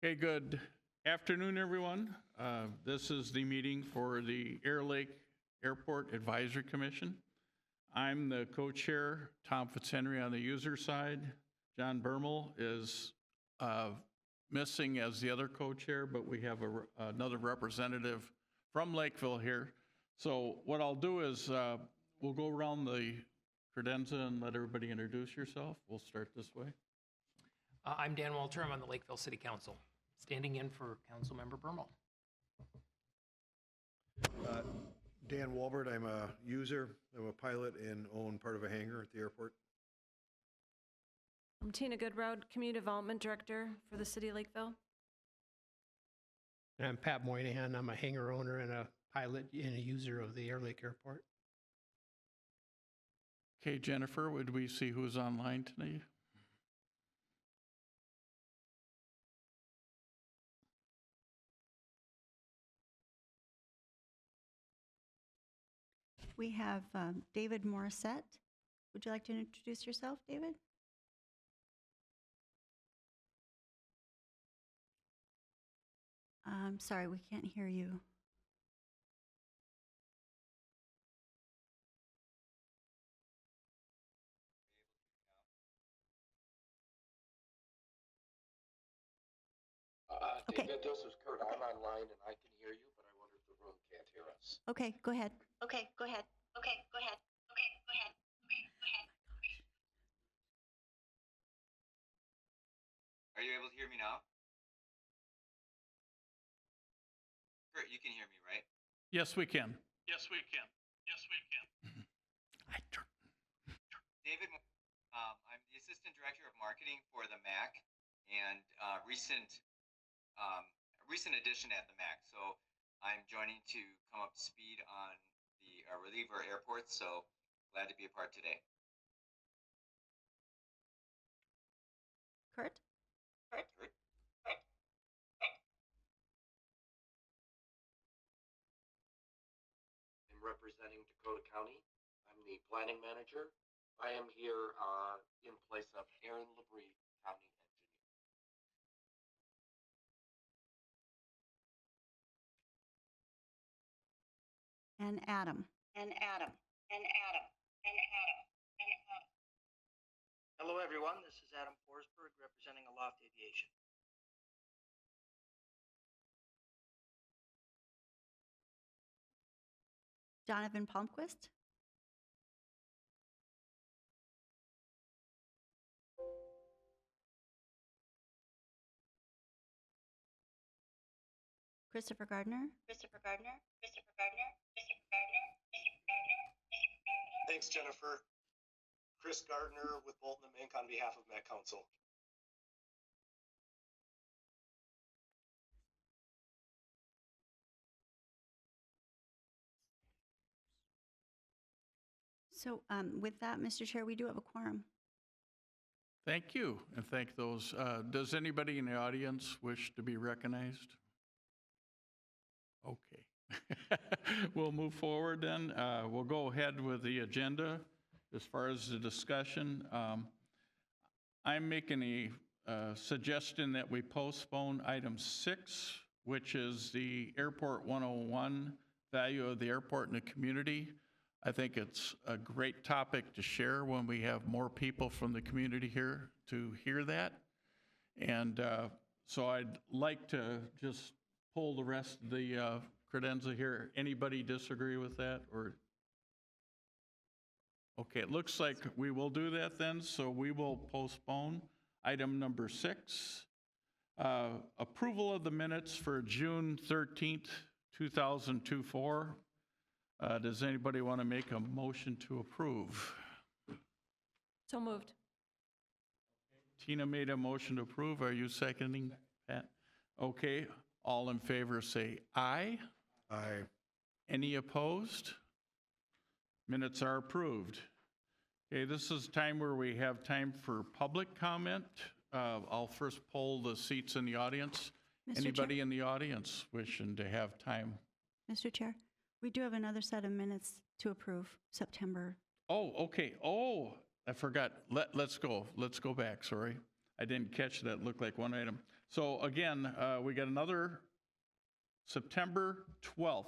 Okay, good afternoon, everyone. This is the meeting for the Airlake Airport Advisory Commission. I'm the co-chair, Tom Fitzhenry on the user side. John Bermel is missing as the other co-chair, but we have another representative from Lakeville here. So what I'll do is we'll go around the credenza and let everybody introduce yourself. We'll start this way. I'm Dan Walter. I'm on the Lakeville City Council, standing in for Councilmember Bermel. Dan Walbert, I'm a user, I'm a pilot and own part of a hangar at the airport. I'm Tina Goodroad, Community Development Director for the City of Lakeville. And I'm Pat Moynihan. I'm a hangar owner and a pilot and a user of the Airlake Airport. Okay, Jennifer, would we see who's online tonight? We have David Morissette. Would you like to introduce yourself, David? I'm sorry, we can't hear you. Okay. David, this is Kurt. I'm online and I can hear you, but I wonder if the room can't hear us. Okay, go ahead. Okay, go ahead. Okay, go ahead. Okay, go ahead. Okay, go ahead. Are you able to hear me now? Kurt, you can hear me, right? Yes, we can. Yes, we can. Yes, we can. David, I'm the Assistant Director of Marketing for the MAC and recent addition at the MAC. So I'm joining to come up to speed on the reliever airport. So glad to be a part today. Kurt? Kurt? I'm representing Dakota County. I'm the planning manager. I am here in place of Aaron Labrie, County Engineer. And Adam. Hello, everyone. This is Adam Forsberg representing Aloft Aviation. Donovan Palmquist. Christopher Gardner. Thanks, Jennifer. Chris Gardner with Bolton and Mink on behalf of Met Council. So with that, Mr. Chair, we do have a quorum. Thank you, and thank those. Does anybody in the audience wish to be recognized? Okay. We'll move forward then. We'll go ahead with the agenda as far as the discussion. I'm making a suggestion that we postpone item 6, which is the Airport 101, value of the airport in the community. I think it's a great topic to share when we have more people from the community here to hear that. And so I'd like to just pull the rest of the credenza here. Anybody disagree with that? Or okay, it looks like we will do that then, so we will postpone item number 6. Approval of the minutes for June 13th, 2024. Does anybody want to make a motion to approve? So moved. Tina made a motion to approve. Are you seconding, Pat? Okay, all in favor say aye. Aye. Any opposed? Minutes are approved. Okay, this is time where we have time for public comment. I'll first poll the seats in the audience. Mr. Anybody Chair? in the audience wishing to have time? Mr. Chair, we do have another set of minutes to approve, September. Oh, okay. Oh, I forgot. Let's go. Let's go back. Sorry. I didn't catch that. Looked like one item. So again, we got another September 12th,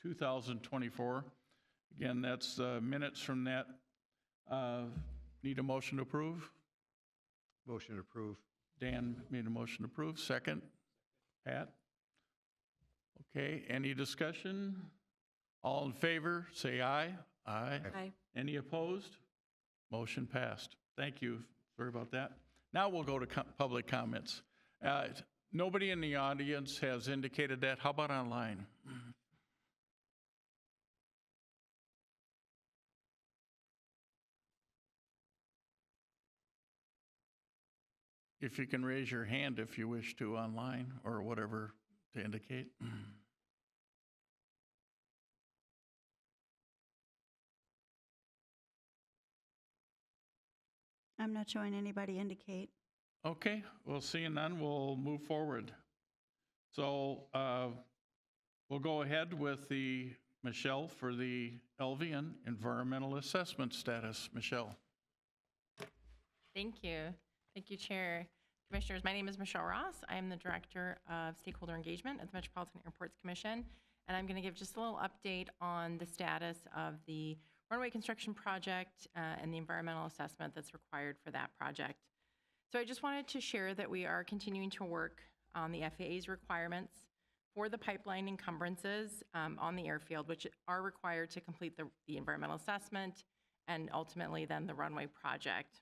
2024. Again, that's minutes from that. Need a motion to approve? Motion to approve. Dan made a motion to approve. Second? Pat? Okay, any discussion? All in favor, say aye. Aye. Aye. Any opposed? Motion passed. Thank you. Sorry about that. Now we'll go to public comments. Nobody in the audience has indicated that. How about online? If you can raise your hand if you wish to online or whatever to indicate. I'm not showing anybody indicate. Okay, we'll see and then we'll move forward. So we'll go ahead with the Michelle for the Elvian environmental assessment status. Michelle. Thank you. Thank you, Chair. Commissioners, my name is Michelle Ross. I am the Director of Stakeholder Engagement at the Metropolitan Airports Commission, and I'm going to give just a little update on the status of the runway construction project and the environmental assessment that's required for that project. So I just wanted to share that we are continuing to work on the FAA's requirements for the pipeline encumbrances on the airfield, which are required to complete the environmental assessment and ultimately then the runway project.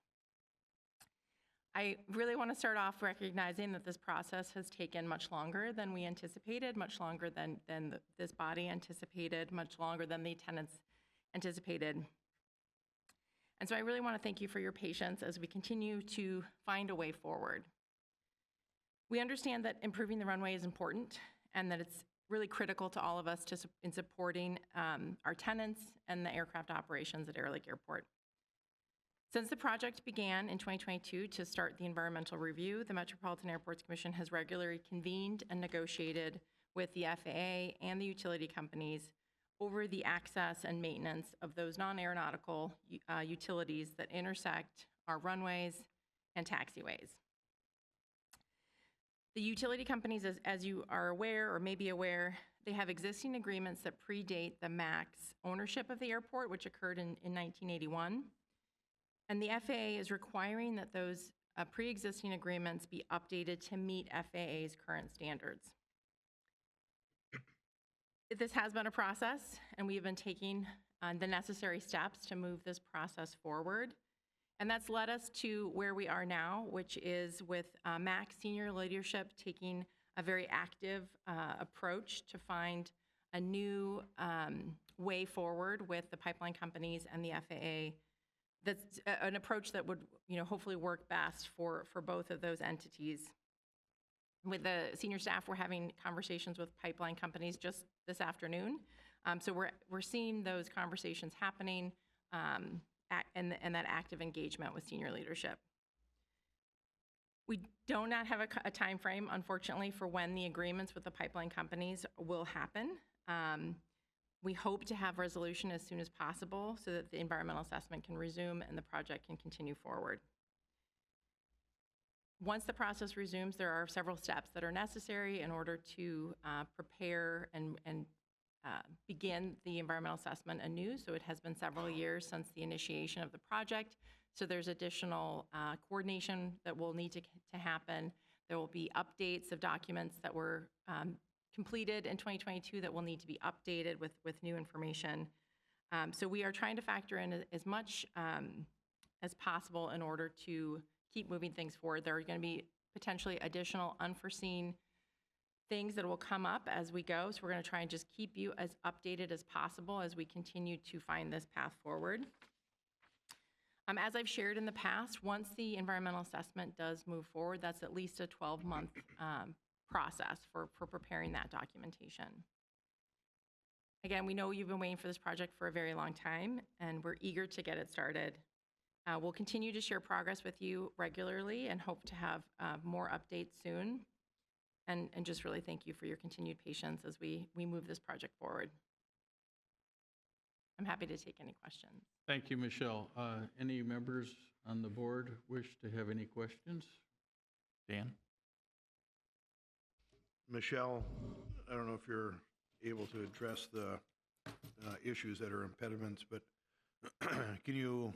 I really want to start off recognizing that this process has taken much longer than we anticipated, much longer than this body anticipated, much longer than the tenants anticipated. And so I really want to thank you for your patience as we continue to find a way forward. We understand that improving the runway is important and that it's really critical to all of us in supporting our tenants and the aircraft operations at Airlake Airport. Since the project began in 2022 to start the environmental review, the Metropolitan Airports Commission has regularly convened and negotiated with the FAA and the utility companies over the access and maintenance of those non-aeronautical utilities that intersect our runways and taxiways. The utility companies, as you are aware or may be aware, they have existing agreements that predate the MAX ownership of the airport, which occurred in 1981. And the FAA is requiring that those pre-existing agreements be updated to meet FAA's current standards. This has been a process, and we have been taking the necessary steps to move this process forward. And that's led us to where we are now, which is with MAX senior leadership taking a very active approach to find a new way forward with the pipeline companies and the FAA. That's an approach that would, hopefully work best for both of those entities. With the senior staff, we're having conversations with pipeline companies just this afternoon. So we're seeing those conversations happening and that active engagement with senior leadership. We do not have a time frame, unfortunately, for when the agreements with the pipeline companies will happen. We hope to have resolution as soon as possible so that the environmental assessment can resume and the project can continue forward. Once the process resumes, there are several steps that are necessary in order to prepare and begin the environmental assessment anew. So it has been several years since the initiation of the project. So there's additional coordination that will need to happen. There will be updates of documents that were completed in 2022 that will need to be updated with new information. So we are trying to factor in as much as possible in order to keep moving things forward. There are going to be potentially additional unforeseen things that will come up as we go. So we're going to try and just keep you as updated as possible as we continue to find this path forward. As I've shared in the past, once the environmental assessment does move forward, that's at least a 12-month process for preparing that documentation. Again, we know you've been waiting for this project for a very long time, and we're eager to get it started. We'll continue to share progress with you regularly and hope to have more updates soon. And just really thank you for your continued patience as we move this project forward. I'm happy to take any questions. Thank you, Michelle. Any members on the board wish to have any questions? Dan? Michelle, I don't know if you're able to address the issues that are impediments, but can you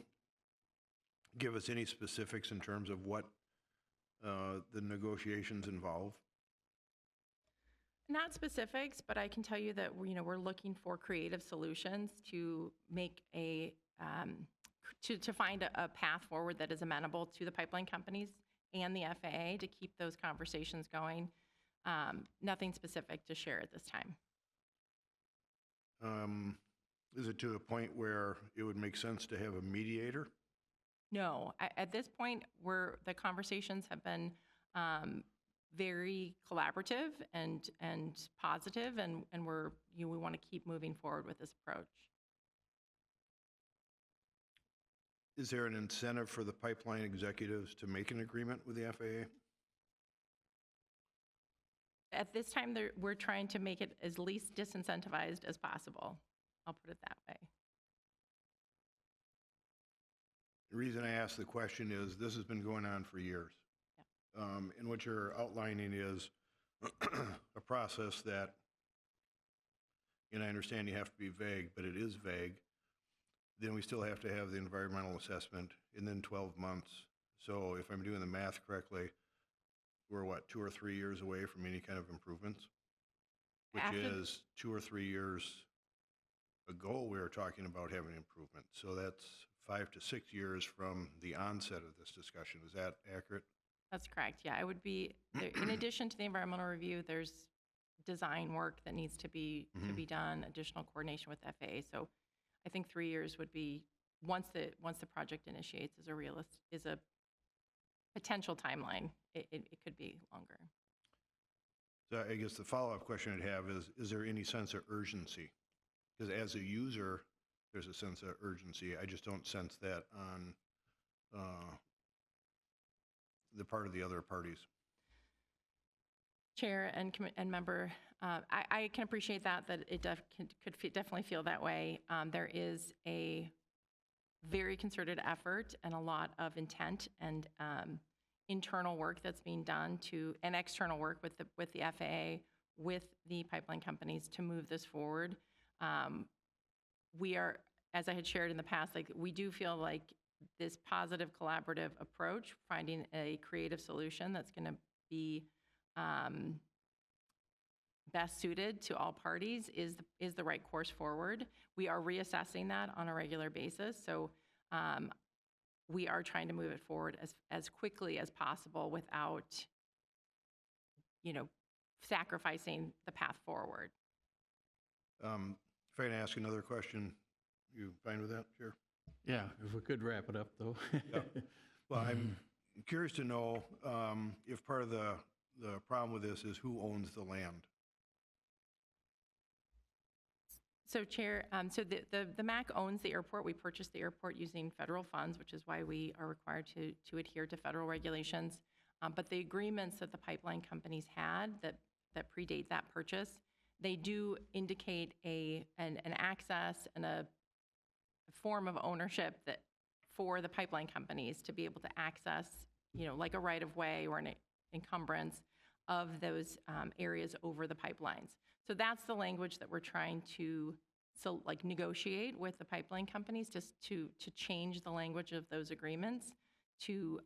give us any specifics in terms of what the negotiations involve? Not specifics, but I can tell you that we're looking for creative solutions to make to find a path forward that is amenable to the pipeline companies and the FAA to keep those conversations going. Nothing specific to share at this time. Is it to a point where it would make sense to have a mediator? No, at this point, the conversations have been very collaborative and positive, and we want to keep moving forward with this approach. Is there an incentive for the pipeline executives to make an agreement with the FAA? At this time, we're trying to make it as least disincentivized as possible. I'll put it that way. The reason I ask the question is this has been going on for years. Yeah. And what you're outlining is a process that, and I understand you have to be vague, but it is vague. Then we still have to have the environmental assessment and then 12 months. So if I'm doing the math correctly, we're what, 2 or 3 years away from any kind of improvements? Which is 2 or 3 years ago, we were talking about having improvement. So that's 5 to 6 years from the onset of this discussion. Is that accurate? That's correct. Yeah, it would be, in addition to the environmental review, there's design work that needs to be done, additional coordination with FAA. So I think 3 years would be, once the project initiates, is a potential timeline. It could be longer. So I guess the follow-up question I'd have is there any sense of urgency? Because as a user, there's a sense of urgency. I just don't sense that on the part of the other parties. Chair and member, I can appreciate that it could definitely feel that way. There is a very concerted effort and a lot of intent and internal work that's being done and external work with the FAA, with the pipeline companies to move this forward. We are, as I had shared in the past, we do feel like this positive collaborative approach, finding a creative solution that's going to be best suited to all parties is the right course forward. We are reassessing that on a regular basis. So we are trying to move it forward as quickly as possible without, sacrificing the path forward. If I can ask another question, you fine with that, Chair? Yeah, if we could wrap it up, though. Yeah. Well, I'm curious to know if part of the problem with this is who owns the land. So, Chair, so the MAC owns the airport. We purchased the airport using federal funds, which is why we are required to adhere to federal regulations. But the agreements that the pipeline companies had that predate that purchase, they do indicate an access and a form of ownership that for the pipeline companies to be able to access, like a right-of-way or an encumbrance of those areas over the pipelines. So that's the language that we're trying to negotiate with the pipeline companies, just to change the language of those agreements to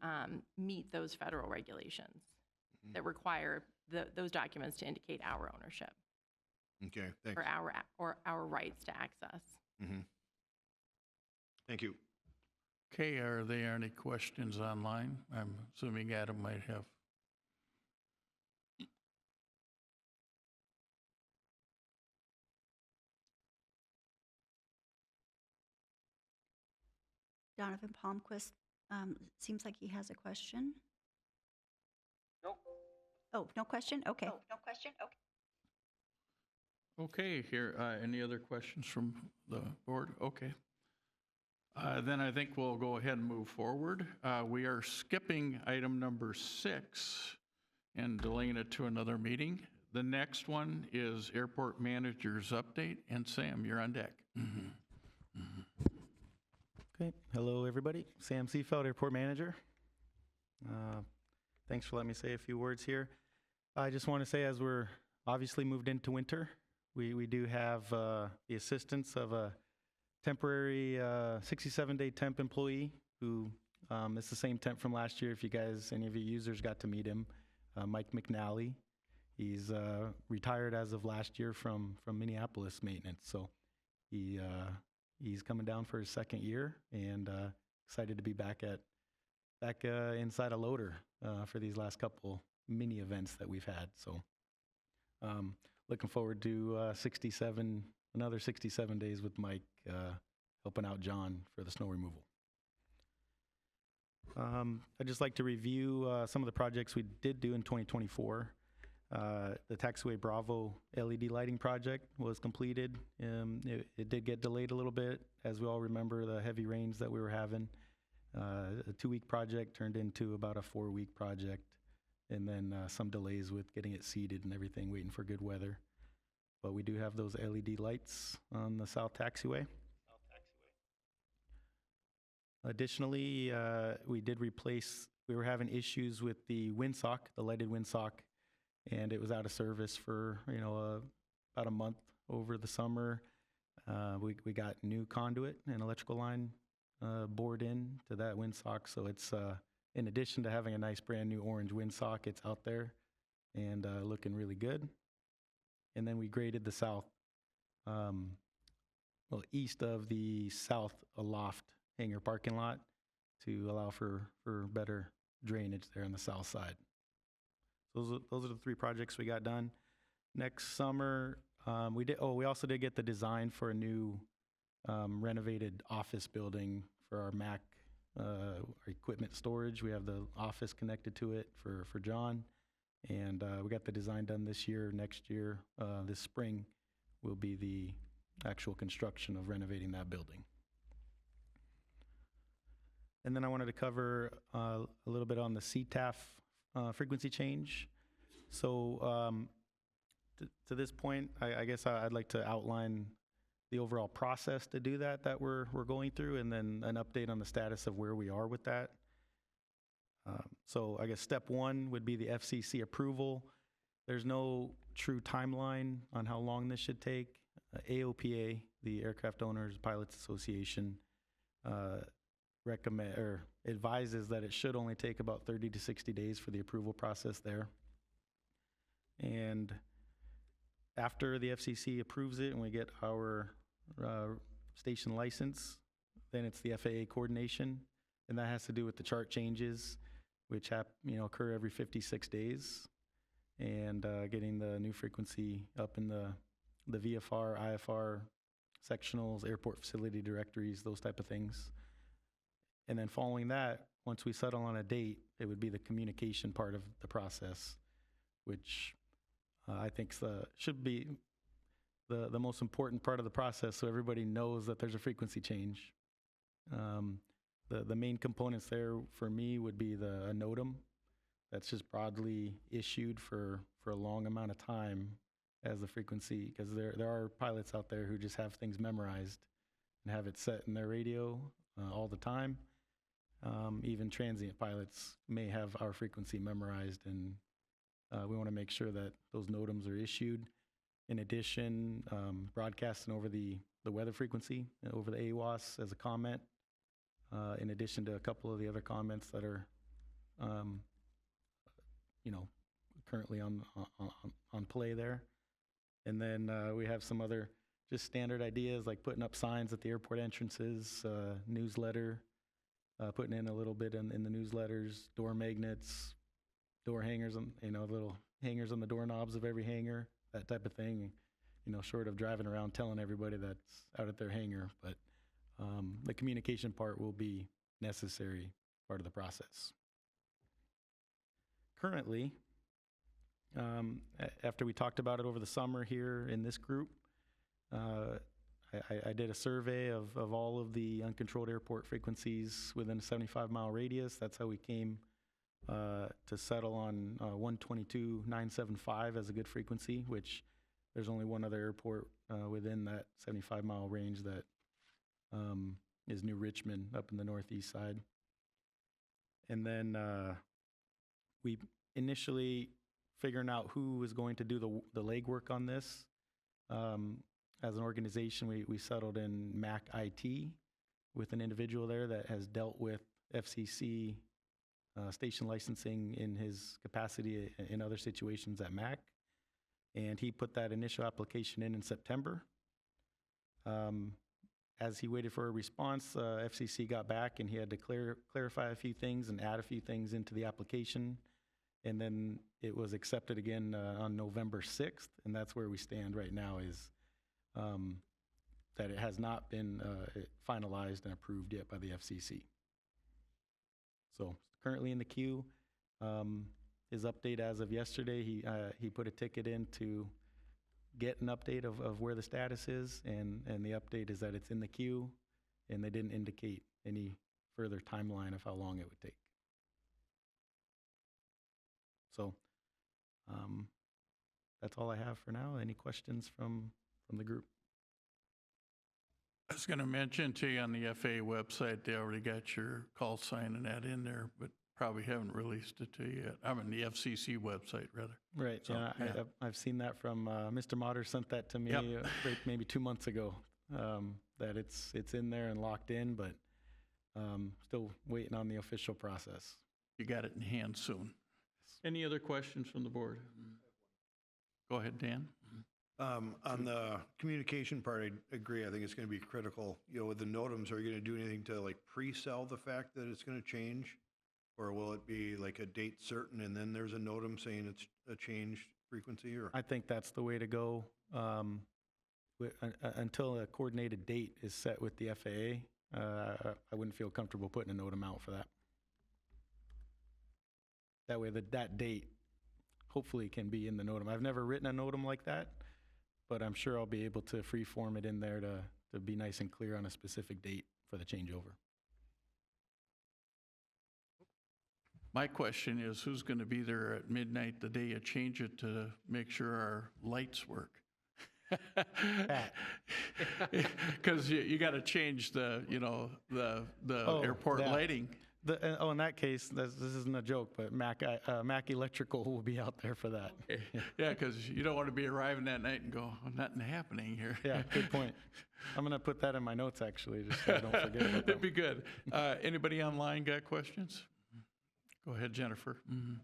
meet those federal regulations that require those documents to indicate our ownership. Okay, thanks. Or our rights to access. Thank you. Okay, are there any questions online? I'm assuming Adam might have. Donovan Palmquist, seems like he has a question. Nope. Oh, no question? Okay. No question? Okay. Okay, here, any other questions from the board? Okay. Then I think we'll go ahead and move forward. We are skipping item number 6 and delaying it to another meeting. The next one is airport manager's update, and Sam, you're on deck. Okay, hello everybody. Sam Seafeld, Airport Manager. Thanks for letting me say a few words here. I just want to say, as we're obviously moved into winter, we do have the assistance of a temporary 67-day temp employee who is the same temp from last year. If you guys, any of you users got to meet him, Mike McNally. He's retired as of last year from Minneapolis maintenance. So he's coming down for his second year, and excited to be back inside a loader for these last couple mini events that we've had. So looking forward to another 67 days with Mike helping out John for the snow removal. I'd just like to review some of the projects we did do in 2024. The Taxiway Bravo LED lighting project was completed. It did get delayed a little bit, as we all remember the heavy rains that we were having. A 2-week project turned into about a 4-week project, and then some delays with getting it seeded and everything, waiting for good weather. But we do have those LED lights on the South Taxiway. Additionally, we were having issues with the windsock, the lighted windsock, and it was out of service for, about a month over the summer. We got new conduit and electrical line bored in to that windsock, so it's in addition to having a nice brand new orange windsock, it's out there and looking really good. And then we graded the south, east of the south aloft hangar parking lot to allow for better drainage there on the south side. Those are the 3 projects we got done. Next summer, we also did get the design for a new renovated office building for our Mac our equipment storage. We have the office connected to it for John, and we got the design done this year. Next year, this spring, will be the actual construction of renovating that building. And then I wanted to cover a little bit on the CTAF frequency change. So to this point, I guess I'd like to outline the overall process to do that we're going through, and then an update on the status of where we are with that. So I guess step 1 would be the FCC approval. There's no true timeline on how long this should take. AOPA, the Aircraft Owners Pilots Association, advises that it should only take about 30 to 60 days for the approval process there. And after the FCC approves it and we get our station license, then it's the FAA coordination, and that has to do with the chart changes, which occur every 56 days, and getting the new frequency up in the VFR, IFR sectionals, airport facility directories, those type of things. And then following that, once we settle on a date, it would be the communication part of the process, which I think should be the most important part of the process, so everybody knows that there's a frequency change. The main components there for me would be a NOTAM that's just broadly issued for a long amount of time as the frequency, because there are pilots out there who just have things memorized and have it set in their radio all the time. Even transient pilots may have our frequency memorized, and we want to make sure that those NOTAMs are issued. In addition, broadcasting over the weather frequency, over the AWOS as a comment, in addition to a couple of the other comments that are, currently on play there. And then we have some other just standard ideas like putting up signs at the airport entrances, newsletter, putting in a little bit in the newsletters, door magnets, door hangers, little hangers on the doorknobs of every hangar, that type of thing, short of driving around telling everybody that's out at their hangar. But the communication part will be necessary part of the process. Currently, after we talked about it over the summer here in this group, I did a survey of all of the uncontrolled airport frequencies within a 75-mile radius. That's how we came to settle on 122.975 as a good frequency, which there's only one other airport within that 75-mile range that is New Richmond up in the northeast side. And then we initially figuring out who was going to do the legwork on this. As an organization, we settled in Mac IT with an individual there that has dealt with FCC station licensing in his capacity in other situations at Mac. And he put that initial application in September. As he waited for a response, FCC got back and he had to clarify a few things and add a few things into the application. And then it was accepted again on November 6th. And that's where we stand right now, is that it has not been finalized and approved yet by the FCC. So currently in the queue. His update as of yesterday, he put a ticket in to get an update of where the status is, and the update is that it's in the queue, and they didn't indicate any further timeline of how long it would take. So that's all I have for now. Any questions from the group? I was going to mention to you on the FAA website, they already got your call sign and that in there, but probably haven't released it to you yet. I'm on the FCC website, rather. Right. So, yeah, I've seen that from Mr. Motter sent that to me right, maybe 2 months ago, that it's in there and locked in, but still waiting on the official process. You got it in hand soon. Any other questions from the board? Go ahead, Dan. On the communication part, I agree. I think it's going to be critical. You know, with the NOTAMs, are you going to do anything to like pre-sell the fact that it's going to change? Or will it be like a date certain and then there's a NOTAM saying it's a changed frequency? Or I think that's the way to go. Until a coordinated date is set with the FAA, I wouldn't feel comfortable putting a NOTAM out for that. That way that date hopefully can be in the NOTAM. I've never written a NOTAM like that, but I'm sure I'll be able to freeform it in there to be nice and clear on a specific date for the changeover. My question is, who's going to be there at midnight the day you change it to make sure our lights work? Because you got to change the airport lighting. In that case, this isn't a joke, but Mac Electrical will be out there for that. Yeah, because you don't want to be arriving that night and go, oh, nothing happening here. Yeah, good point. I'm going to put that in my notes, actually, just so I don't forget about that. That'd be good. Anybody online got questions? Go ahead, Jennifer. Mm-hmm.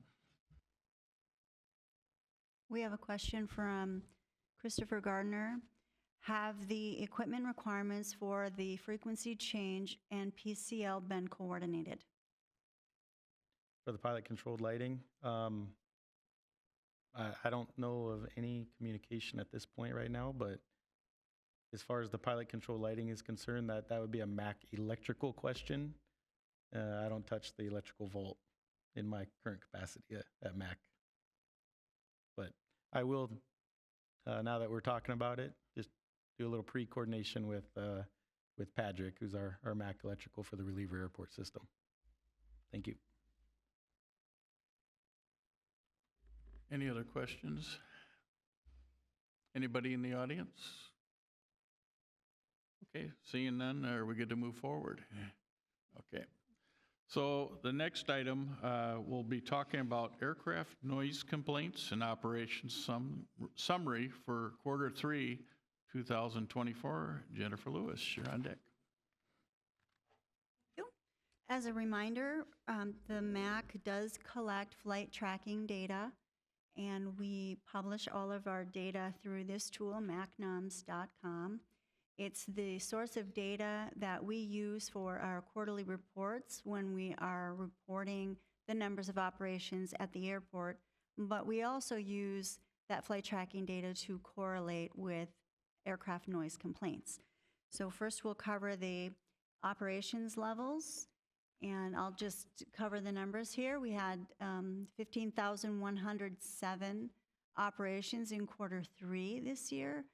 We have a question from Christopher Gardner. Have the equipment requirements for the frequency change and PCL been coordinated? For the pilot-controlled lighting, I don't know of any communication at this point right now, but as far as the pilot-controlled lighting is concerned, that would be a Mac Electrical question. I don't touch the electrical vault in my current capacity at Mac. But I will, now that we're talking about it, just do a little pre-coordination with Patrick, who's our Mac Electrical for the Reliever Airport system. Thank you. Any other questions? Anybody in the audience? Okay, seeing none, are we good to move forward? Okay. So the next item, we'll be talking about aircraft noise complaints and operations summary for Q3 2024. Jennifer Lewis, you're on deck. As a reminder, the MAC does collect flight tracking data, and we publish all of our data through this tool, macnoms.com. It's the source of data that we use for our quarterly reports when we are reporting the numbers of operations at the airport, but we also use that flight tracking data to correlate with aircraft noise complaints. So first we'll cover the operations levels, and I'll just cover the numbers here. We had 15,107 operations in Q3 this year,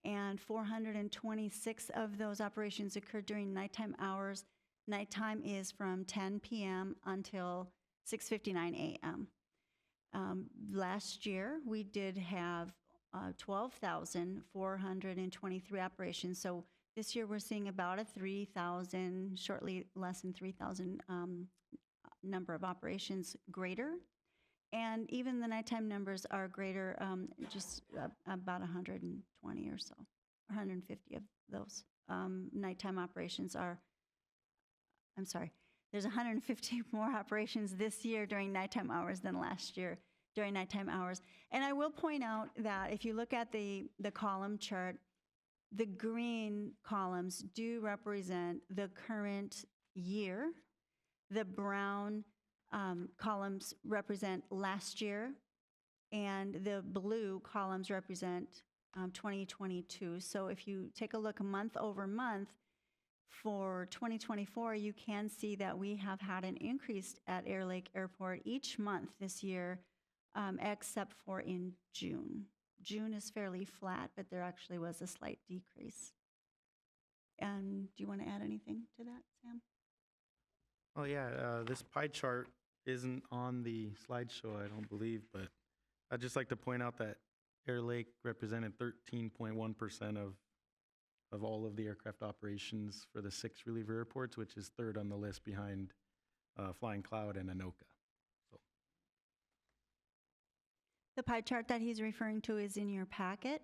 and 426 of those operations occurred during nighttime hours. Nighttime is from 10 p.m. until 6:59 a.m. Last year, we did have 12,423 operations. So this year, we're seeing about a 3,000, shortly less than 3,000 number of operations greater. And even the nighttime numbers are greater, just about 120 or so, 150 of those nighttime operations are, I'm sorry, there's 150 more operations this year during nighttime hours than last year during nighttime hours. And I will point out that if you look at the column chart, the green columns do represent the current year. The brown columns represent last year, and the blue columns represent 2022. So if you take a look month over month for 2024, you can see that we have had an increase at Airlake Airport each month this year, except for in June. June is fairly flat, but there actually was a slight decrease. And do you want to add anything to that, Sam? Oh, yeah, this pie chart isn't on the slideshow, I don't believe, but I'd just like to point out that Airlake represented 13.1% of all of the aircraft operations for the 6 reliever airports, which is third on the list behind Flying Cloud and Anoka. So. The pie chart that he's referring to is in your packet,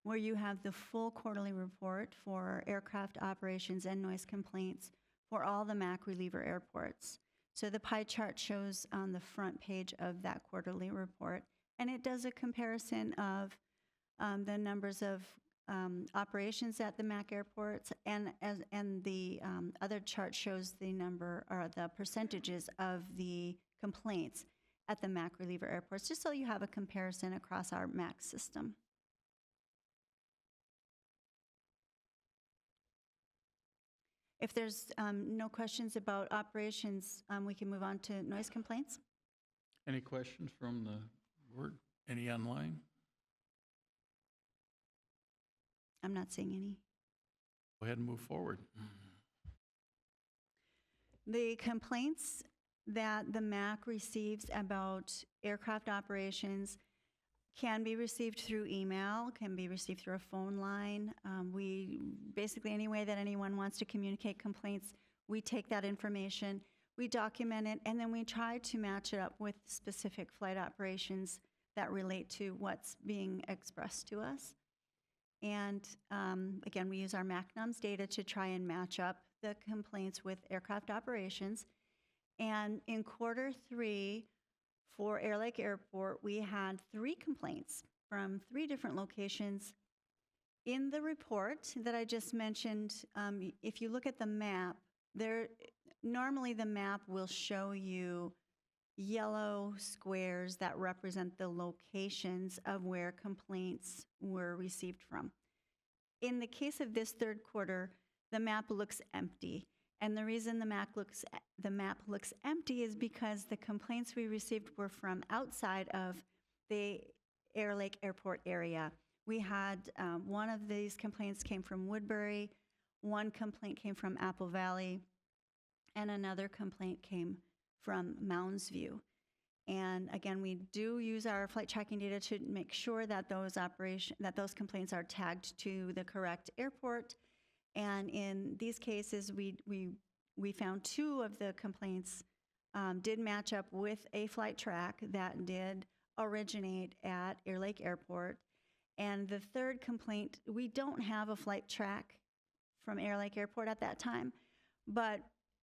where you have the full quarterly report for aircraft operations and noise complaints for all the MAC reliever airports. So the pie chart shows on the front page of that quarterly report, and it does a comparison of the numbers of operations at the MAC airports, and the other chart shows the number or the percentages of the complaints at the MAC reliever airports, just so you have a comparison across our MAC system. If there's no questions about operations, we can move on to noise complaints. Any questions from the board? Any online? I'm not seeing any. Go ahead and move forward. The complaints that the MAC receives about aircraft operations can be received through email, can be received through a phone line. We basically, any way that anyone wants to communicate complaints, we take that information, we document it, and then we try to match it up with specific flight operations that relate to what's being expressed to us. And again, we use our MACNUMS data to try and match up the complaints with aircraft operations. And in Q3 for Airlake Airport, we had 3 complaints from 3 different locations. In the report that I just mentioned, if you look at the map, normally the map will show you yellow squares that represent the locations of where complaints were received from. In the case of this Q3, the map looks empty. And the reason the map looks empty is because the complaints we received were from outside of the Airlake Airport area. We had one of these complaints came from Woodbury, one complaint came from Apple Valley, and another complaint came from Mounds View. And again, we do use our flight tracking data to make sure that those complaints are tagged to the correct airport. And in these cases, we found 2 of the complaints did match up with a flight track that did originate at Airlake Airport. And the 3rd complaint, we don't have a flight track from Airlake Airport at that time, but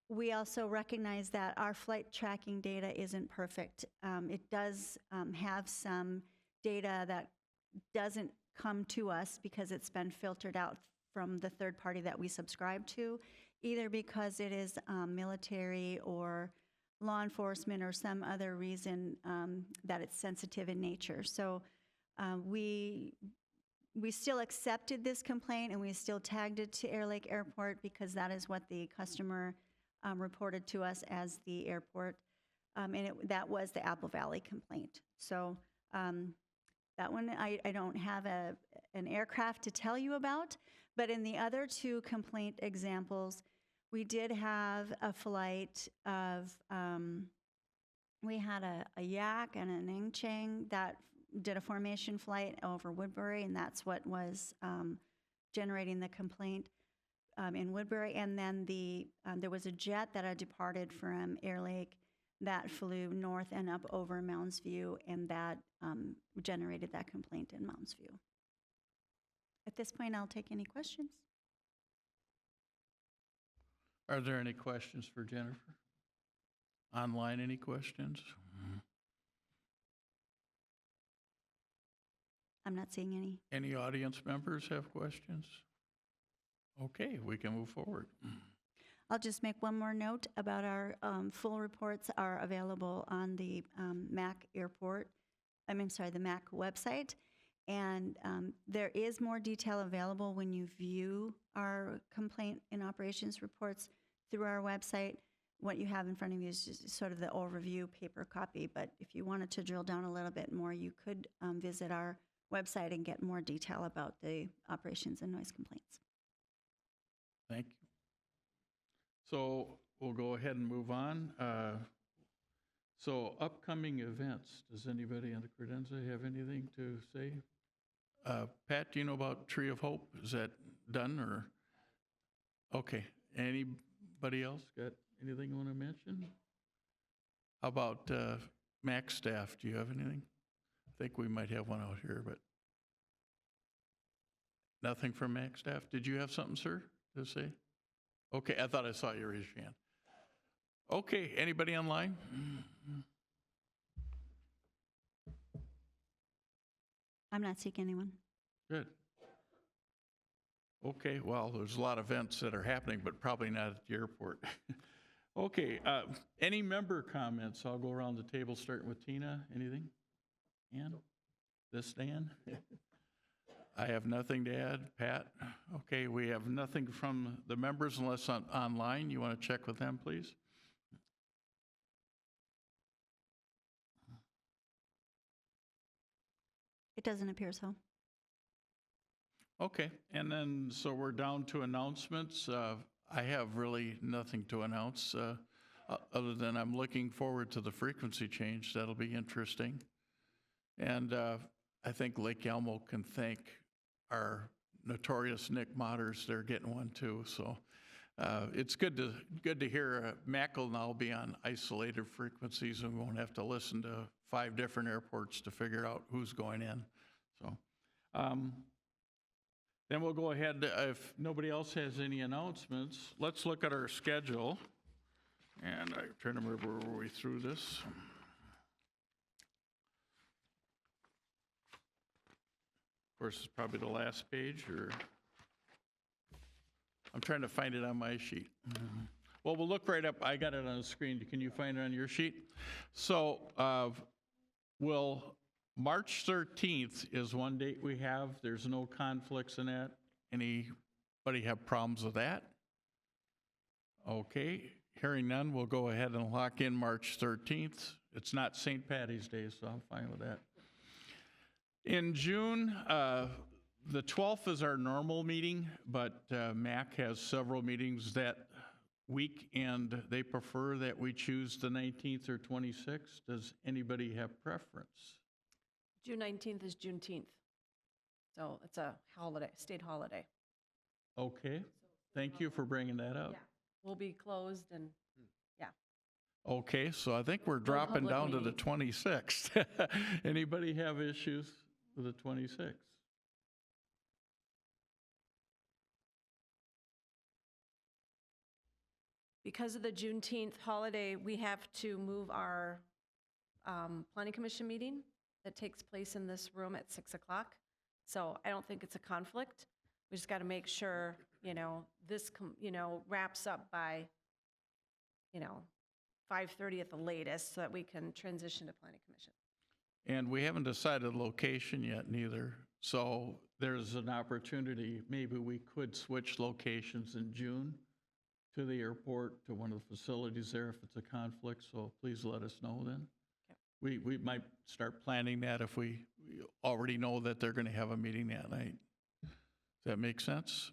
we also recognize that our flight tracking data isn't perfect. It does have some data that doesn't come to us because it's been filtered out from the third party that we subscribe to, either because it is military or law enforcement or some other reason that it's sensitive in nature. So we still accepted this complaint and we still tagged it to Airlake Airport because that is what the customer reported to us as the airport, and that was the Apple Valley complaint. So that one I don't have an aircraft to tell you about, but in the other 2 complaint examples, we did have a flight of, we had a Yak and an Ingchang that did a formation flight over Woodbury, and that's what was generating the complaint in Woodbury. And then there was a jet that had departed from Airlake that flew north and up over Mounds View, and that generated that complaint in Mounds View. At this point, I'll take any questions. Are there any questions for Jennifer? Online, any questions? I'm not seeing any. Any audience members have questions? Okay, we can move forward. I'll just make one more note about our full reports are available on the MAC the MAC website. And there is more detail available when you view our complaint and operations reports through our website. What you have in front of you is just sort of the overview paper copy. But if you wanted to drill down a little bit more, you could visit our website and get more detail about the operations and noise complaints. Thank you. So we'll go ahead and move on. So upcoming events, does anybody on the credenza have anything to say? Pat, do you know about Tree of Hope? Is that done or? Okay, anybody else got anything you want to mention? How about MAC staff, do you have anything? I think we might have one out here, but nothing from MAC staff. Did you have something, sir, to say? Okay, I thought I saw you raise your hand. Okay, anybody online? I'm not seeing anyone. Good. Okay, well, there's a lot of events that are happening, but probably not at the airport. Okay, any member comments? I'll go around the table, starting with Tina. Anything? Ann? This Dan? I have nothing to add. Pat? Okay, we have nothing from the members unless online. You want to check with them, please? It doesn't appear so. Okay, and then, so we're down to announcements. I have really nothing to announce, other than I'm looking forward to the frequency change. That'll be interesting. And I think Lake Elmo can thank our notorious Nick Motters. They're getting one too, so it's good to hear MAC will now be on isolated frequencies, and we won't have to listen to 5 different airports to figure out who's going in. So then we'll go ahead, if nobody else has any announcements, let's look at our schedule. And I'm trying to remember, were we through this? Of course, it's probably the last page, or I'm trying to find it on my sheet. Well, we'll look right up. I got it on the screen. Can you find it on your sheet? So, March 13th is one date we have. There's no conflicts in that. Anybody have problems with that? Okay, hearing none, we'll go ahead and lock in March 13th. It's not St. Patty's Day, so I'm fine with that. In June, the 12th is our normal meeting, but MAC has several meetings that week, and they prefer that we choose the 19th or 26th. Does anybody have preference? June 19th is Juneteenth. So it's a holiday, state holiday. Okay, thank you for bringing that up. Yeah, we'll be closed and, yeah. Okay, so I think we're dropping public down to the meeting. 26th. Anybody have issues with the 26th? Because of the Juneteenth holiday, we have to move our planning commission meeting that takes place in this room at 6 o'clock. So I don't think it's a conflict. We just got to make sure, this, wraps up by, 5:30 at the latest so that we can transition to planning commission. And we haven't decided location yet neither. So there's an opportunity, maybe we could switch locations in June to the airport, to one of the facilities there if it's a conflict. So please let us know then. Okay. We might start planning that if we already know that they're going to have a meeting that night. Does that make sense?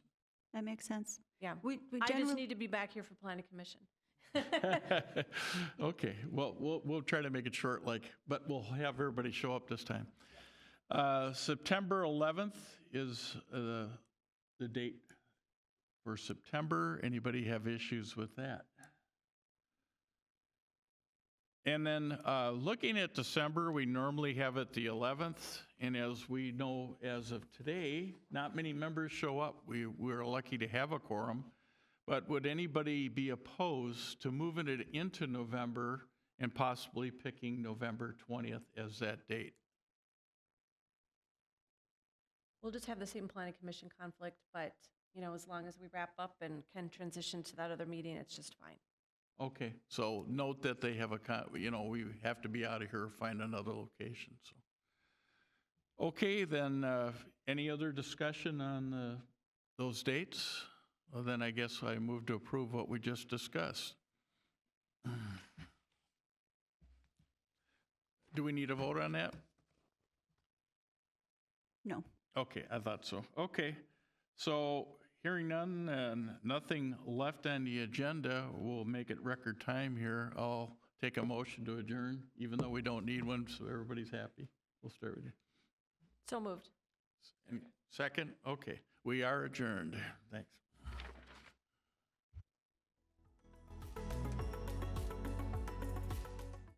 That makes sense. Yeah, We I just generally, need to be back here for planning commission. Okay, well, we'll try to make it short, but we'll have everybody show up this time. September 11th is the date for September. Anybody have issues with that? And then looking at December, we normally have it the 11th. And as we know, as of today, not many members show up. We're lucky to have a quorum. But would anybody be opposed to moving it into November and possibly picking November 20th as that date? We'll just have the same planning commission conflict, but, you know, as long as we wrap up and can transition to that other meeting, it's just fine. Okay, so note that they have we have to be out of here, find another location, so. Okay, then, any other discussion on those dates? Well, then I guess I move to approve what we just discussed. Do we need a vote on that? No. Okay, I thought so. Okay, so hearing none and nothing left on the agenda, we'll make it record time here. I'll take a motion to adjourn, even though we don't need one, so everybody's happy. We'll start with you. So moved. Second? Okay, we are adjourned. Thanks.